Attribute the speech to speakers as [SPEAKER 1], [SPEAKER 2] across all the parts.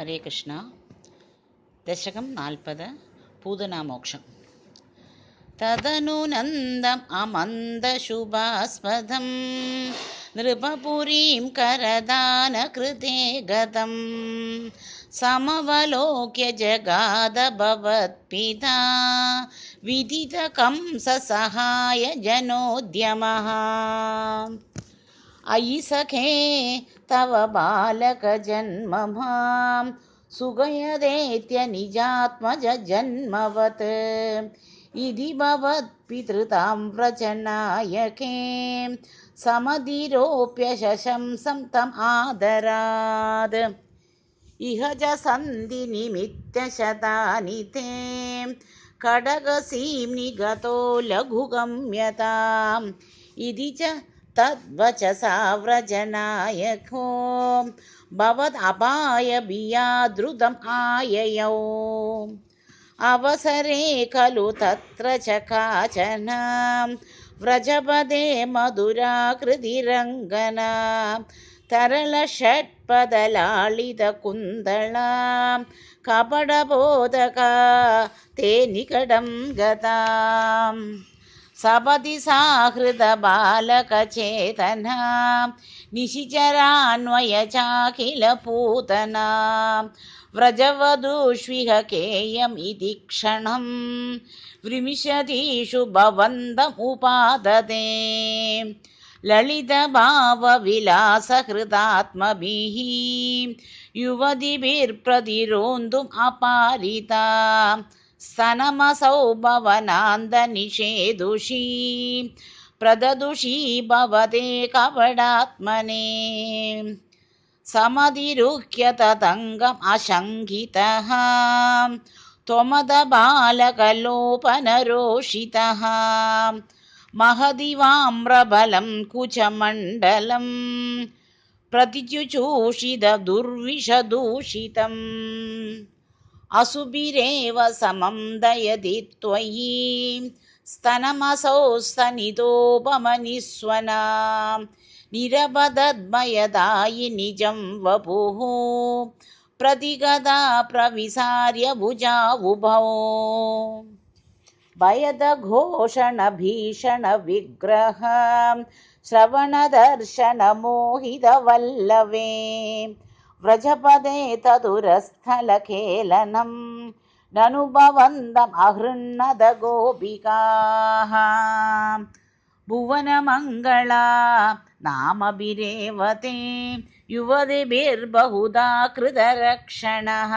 [SPEAKER 1] ഹരേ കൃഷ്ണ. ദശകം 40 പൂതനാമോക്ഷം. തദനുനന്ദം അമന്ദശുഭാസ്പദം നൃപപുരീം കരദാനകൃതേ ഗതം സമവലോക്യ ജഗാദ ഭവത്പിതാ വിദിതകംസസഹായ ജനോദ്യമഃ. അയി സഖേ തവ ബാലകജന്മ മാം സുഖയദേത്യ നിജാത്മജ ജന്മവത് ഇതി ഭവത്പിതൃതാം വ്രജനായകേ സമധിരോപ്യ ശശംസം തം ആദരാത്. ഇഹ ച സന്ധി നിമിത്തശതാനി തേ കടകസീം നിഗതോ ലഘുഗമ്യതാം ഇതി ച തദ്വചസാ വ്രജനായകോ ഭവത് അപായ ബിയാദ്രുതം ആയയൗ. അവസരേ ഖലു തത്ര ച കാചന വ്രജപദേ മധുരാകൃതിരംഗന തരളഷട്പദലാളിത കുന്തള കപടബോധക തേ നികടം ഗതാം. സപതി സാഹൃദ ബാലകചേതന നിശിചരാന്വയ ചാഖില പൂതന വ്രജവധൂഷ്വിഹ കേയം ഇതി ക്ഷണം വ്രിമിഷതീഷു ഭവന്തമുപാദതേ. ലളിതഭാവവിലാസഹൃദാത്മഭിः യുവതിഭിർപ്രതിരോന്ധും അപാരിതാ സ്തനമസൗ ഭവനാന്തനിഷേധുഷീ പ്രദദുഷീ ഭവതേ കപടാത്മനെ. സമതിരുഹ്യ തതംഗം അശങ്കിതഃ ത്വമദ ബാലകലോപനരോഷിതഃ മഹദിവാമ്രബലം കുചമണ്ഡലം പ്രതിചുചൂഷിത ദുർവിഷദൂഷിതം. അസുഭിരേവ സമം ദയതി ത്വയി സ്തനമസൗ സ്തനിതോപമനിസ്വനാ നിരപദദ്മയദായി നിജം വപുഃ പ്രതിഗതാ പ്രവിസാര്യ ഭുജാവുഭൗ. ഭയദഘോഷണ ഭീഷണ വിഗ്രഹ ശ്രവണദർശന മോഹിത വല്ലവേ വ്രജപദേ തദുരസ്ഥലഖേലനം നനുഭവന്തം അഹൃണ്ണത ഗോപികാഃ. ഭുവനമംഗള നാമഭിരേവതേ യുവതിഭിർബഹുധാ കൃതരക്ഷണഃ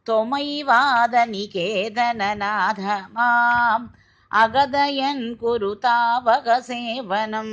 [SPEAKER 1] ത്വമൈവാദനികേതനനാഥ മാം അഗതയൻ കുരു താവക സേവനം.